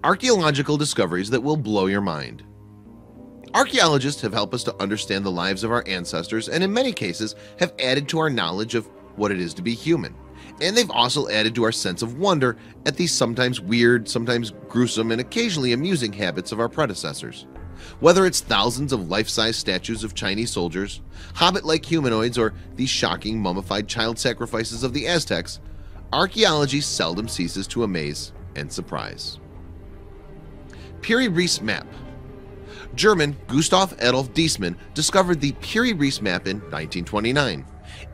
Archaeological discoveries that will blow your mind. Archaeologists have helped us to understand the lives of our ancestors and in many cases have added to our knowledge of what it is to be human. And they've also added to our sense of wonder at these sometimes weird, sometimes gruesome, and occasionally amusing habits of our predecessors. Whether it's thousands of life-size statues of Chinese soldiers, hobbit-like humanoids, or these shocking mummified child sacrifices of the Aztecs, archaeology seldom ceases to amaze and surprise. Piri-Reis map. German Gustav Adolf Diesmann discovered the Piri-Reis map in 1929.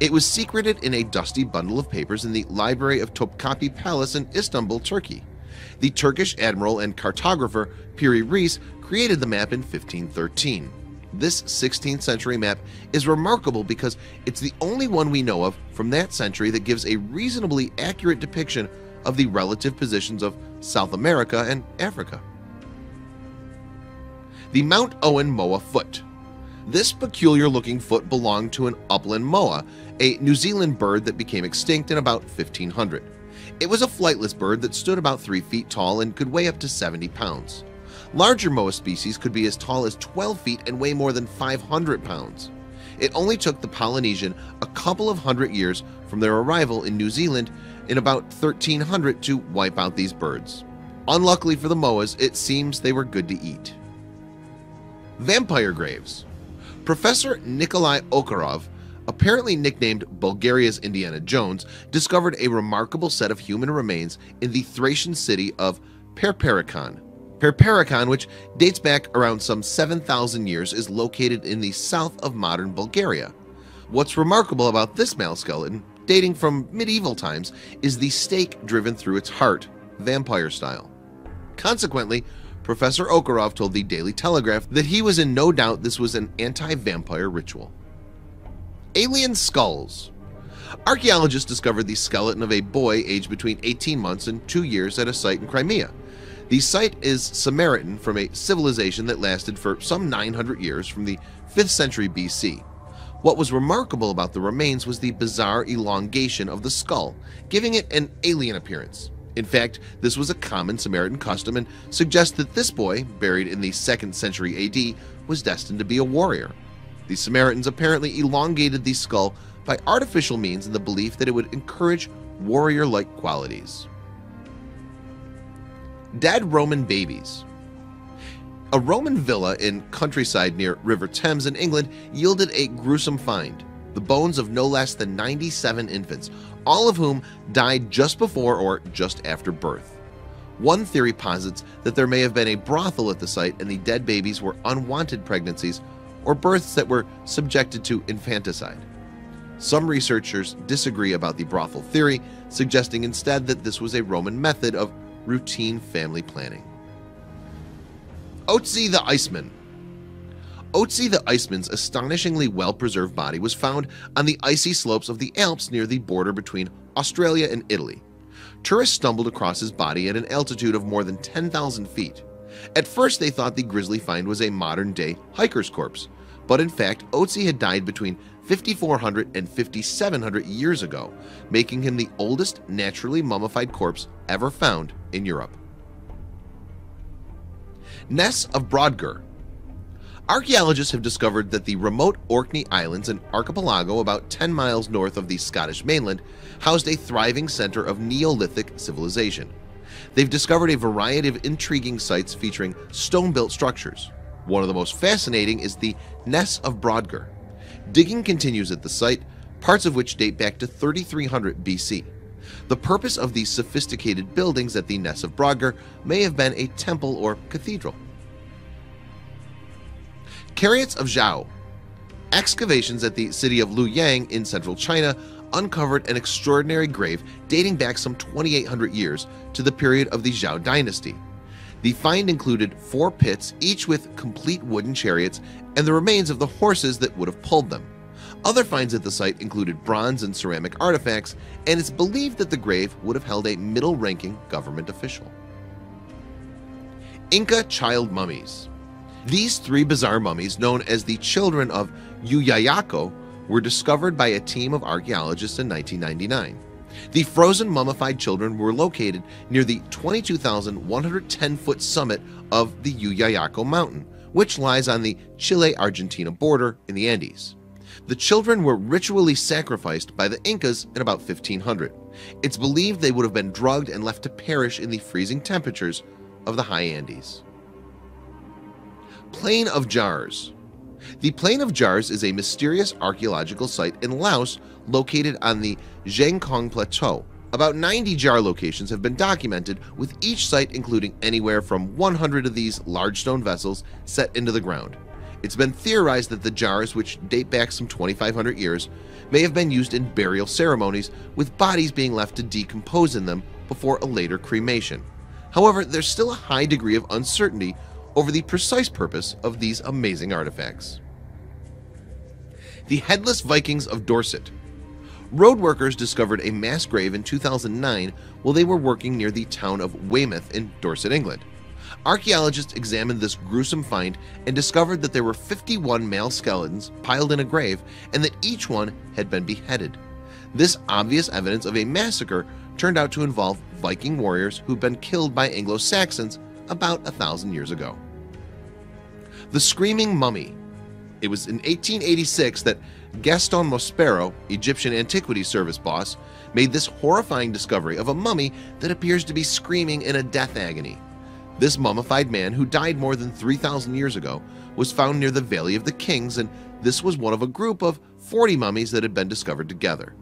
It was secreted in a dusty bundle of papers in the library of Topkapi Palace in Istanbul, Turkey. The Turkish admiral and cartographer Piri-Reis created the map in 1513. This 16th century map is remarkable because it's the only one we know of from that century that gives a reasonably accurate depiction of the relative positions of South America and Africa. The Mount Owen moa foot. This peculiar-looking foot belonged to an upland moa, a New Zealand bird that became extinct in about 1500. It was a flightless bird that stood about 3 feet tall and could weigh up to 70 pounds. Larger moa species could be as tall as 12 feet and weigh more than 500 pounds. It only took the Polynesian a couple of hundred years from their arrival in New Zealand in about 1300 to wipe out these birds. Unluckily for the moas, it seems they were good to eat. Vampire graves. Professor Nikolai Okarov, apparently nicknamed Bulgaria's Indiana Jones, discovered a remarkable set of human remains in the Thracian city of Perperikon. Perperikon, which dates back around some 7,000 years, is located in the south of modern Bulgaria. What's remarkable about this male skeleton, dating from medieval times, is the stake driven through its heart, vampire style. Consequently, Professor Okarov told the Daily Telegraph that he was in no doubt this was an anti-vampire ritual. Alien skulls. Archaeologists discovered the skeleton of a boy aged between 18 months and 2 years at a site in Crimea. The site is Samaritan, from a civilization that lasted for some 900 years from the 5th century BC. What was remarkable about the remains was the bizarre elongation of the skull, giving it an alien appearance. In fact, this was a common Samaritan custom and suggests that this boy, buried in the 2nd century AD, was destined to be a warrior. The Samaritans apparently elongated the skull by artificial means in the belief that it would encourage warrior-like qualities. Dead Roman babies. A Roman villa in countryside near River Thames in England yielded a gruesome find: the bones of no less than 97 infants, all of whom died just before or just after birth. One theory posits that there may have been a brothel at the site and the dead babies were unwanted pregnancies or births that were subjected to infanticide. Some researchers disagree about the brothel theory, suggesting instead that this was a Roman method of routine family planning. Otzi the Iceman. Otzi the Iceman's astonishingly well-preserved body was found on the icy slopes of the Alps near the border between Australia and Italy. Tourists stumbled across his body at an altitude of more than 10,000 feet. At first they thought the grisly find was a modern-day hiker's corpse, but in fact Otzi had died between 5,400 and 5,700 years ago, making him the oldest naturally mummified corpse ever found in Europe. Ness of Brodgar. Archaeologists have discovered that the remote Orkney Islands, an archipelago about 10 miles north of the Scottish mainland, housed a thriving center of Neolithic civilization. They've discovered a variety of intriguing sites featuring stone-built structures. One of the most fascinating is the Ness of Brodgar. Digging continues at the site, parts of which date back to 3300 BC. The purpose of these sophisticated buildings at the Ness of Brodgar may have been a temple or cathedral. Chariots of Zhao. Excavations at the city of Luoyang in central China uncovered an extraordinary grave dating back some 2,800 years to the period of the Zhao dynasty. The find included 4 pits, each with complete wooden chariots and the remains of the horses that would have pulled them. Other finds at the site included bronze and ceramic artifacts, and it's believed that the grave would have held a middle-ranking government official. Inca child mummies. These 3 bizarre mummies, known as the children of Yuyayako, were discovered by a team of archaeologists in 1999. The frozen mummified children were located near the 22,110-foot summit of the Uyayaco mountain, which lies on the Chile-Argentina border in the Andes. The children were ritually sacrificed by the Incas in about 1500. It's believed they would have been drugged and left to perish in the freezing temperatures of the high Andes. Plain of Jars. The Plain of Jars is a mysterious archaeological site in Laos located on the Zhangkong Plateau. About 90 jar locations have been documented, with each site including anywhere from 100 of these large stone vessels set into the ground. It's been theorized that the jars, which date back some 2,500 years, may have been used in burial ceremonies, with bodies being left to decompose in them before a later cremation. However, there's still a high degree of uncertainty over the precise purpose of these amazing artifacts. The Headless Vikings of Dorset. Road workers discovered a mass grave in 2009 while they were working near the town of Weymouth in Dorset, England. Archaeologists examined this gruesome find and discovered that there were 51 male skeletons piled in a grave and that each one had been beheaded. This obvious evidence of a massacre turned out to involve Viking warriors who'd been killed by Anglo-Saxons about 1,000 years ago. The Screaming Mummy. It was in 1886 that Gaston Mospero, Egyptian Antiquities Service boss, made this horrifying discovery of a mummy that appears to be screaming in a death agony. This mummified man, who died more than 3,000 years ago, was found near the Valley of the Kings, and this was one of a group of 40 mummies that had been discovered together.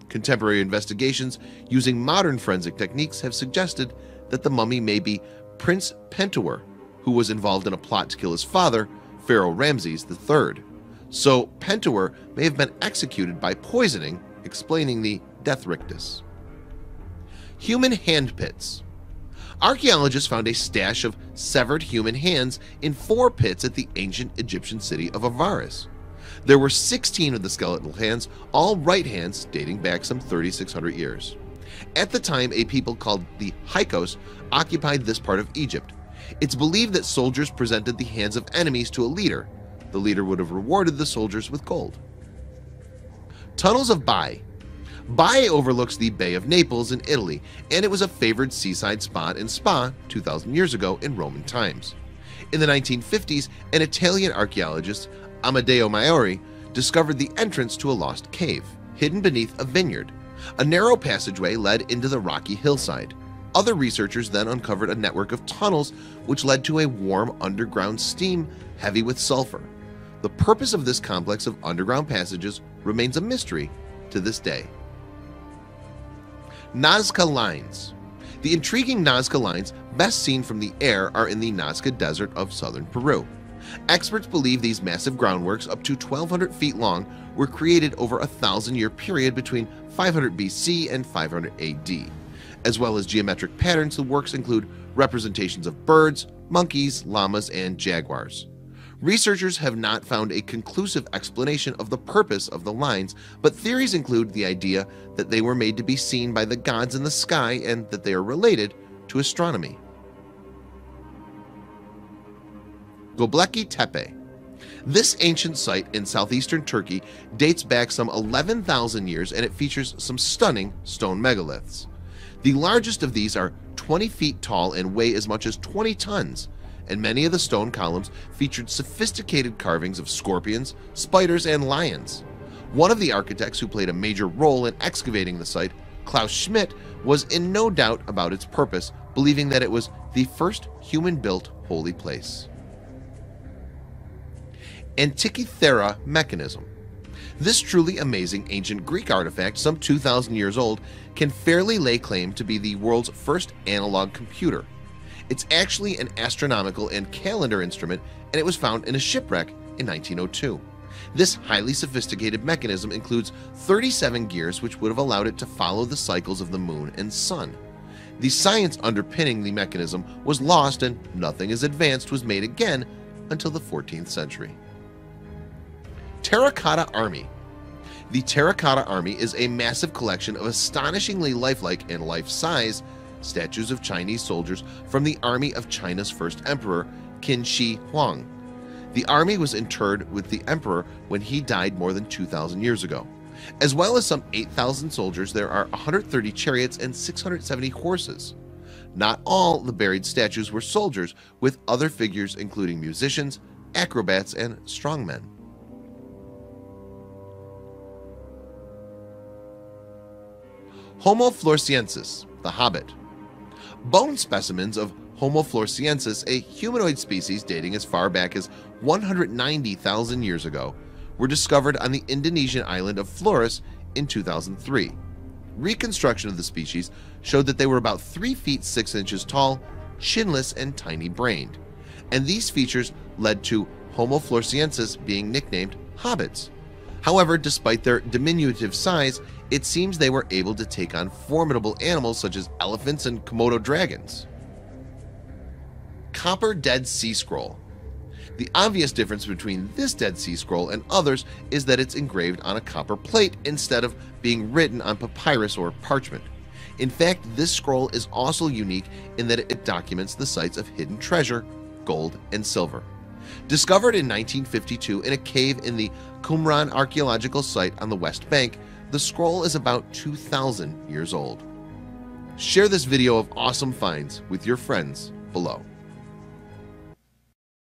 Contemporary investigations using modern forensic techniques have suggested that the mummy may be Prince Pentuer, who was involved in a plot to kill his father, Pharaoh Ramses III. So Pentuer may have been executed by poisoning, explaining the death rictus. Human hand pits. Archaeologists found a stash of severed human hands in 4 pits at the ancient Egyptian city of Avaris. There were 16 of the skeletal hands, all right hands dating back some 3,600 years. At the time, a people called the Hyksos occupied this part of Egypt. It's believed that soldiers presented the hands of enemies to a leader. The leader would have rewarded the soldiers with gold. Tunnels of Bai. Bai overlooks the Bay of Naples in Italy, and it was a favored seaside spot and spa 2,000 years ago in Roman times. In the 1950s, an Italian archaeologist, Amedeo Maiori, discovered the entrance to a lost cave, hidden beneath a vineyard. A narrow passageway led into the rocky hillside. Other researchers then uncovered a network of tunnels which led to a warm underground steam heavy with sulfur. The purpose of this complex of underground passages remains a mystery to this day. Nazca Lines. The intriguing Nazca Lines, best seen from the air, are in the Nazca Desert of southern Peru. Experts believe these massive groundworks, up to 1,200 feet long, were created over a 1,000-year period between 500 BC and 500 AD. As well as geometric patterns, the works include representations of birds, monkeys, llamas, and jaguars. Researchers have not found a conclusive explanation of the purpose of the lines, but theories include the idea that they were made to be seen by the gods in the sky and that they are related to astronomy. Göbekli Tepe. This ancient site in southeastern Turkey dates back some 11,000 years, and it features some stunning stone megaliths. The largest of these are 20 feet tall and weigh as much as 20 tons, and many of the stone columns featured sophisticated carvings of scorpions, spiders, and lions. One of the architects who played a major role in excavating the site, Klaus Schmidt, was in no doubt about its purpose, believing that it was the first human-built holy place. Antikythera mechanism. This truly amazing ancient Greek artifact, some 2,000 years old, can fairly lay claim to be the world's first analog computer. It's actually an astronomical and calendar instrument, and it was found in a shipwreck in 1902. This highly sophisticated mechanism includes 37 gears, which would have allowed it to follow the cycles of the moon and sun. The science underpinning the mechanism was lost, and nothing as advanced was made again until the 14th century. Terracotta Army. The Terracotta Army is a massive collection of astonishingly lifelike and life-size statues of Chinese soldiers from the army of China's first emperor, Qin Shi Huang. The army was interred with the emperor when he died more than 2,000 years ago. As well as some 8,000 soldiers, there are 130 chariots and 670 horses. Not all the buried statues were soldiers, with other figures including musicians, acrobats, and strongmen. Homo floresiensis, the Hobbit. Bone specimens of Homo floresiensis, a humanoid species dating as far back as 190,000 years ago, were discovered on the Indonesian island of Flores in 2003. Reconstruction of the species showed that they were about 3 feet 6 inches tall, chinless, and tiny-brained, and these features led to Homo floresiensis being nicknamed hobbits. However, despite their diminutive size, it seems they were able to take on formidable animals such as elephants and Komodo dragons. Copper Dead Sea Scroll. The obvious difference between this Dead Sea Scroll and others is that it's engraved on a copper plate instead of being written on papyrus or parchment. In fact, this scroll is also unique in that it documents the sites of hidden treasure, gold, and silver. Discovered in 1952 in a cave in the Qumran archaeological site on the West Bank, the scroll is about 2,000 years old. Share this video of awesome finds with your friends below.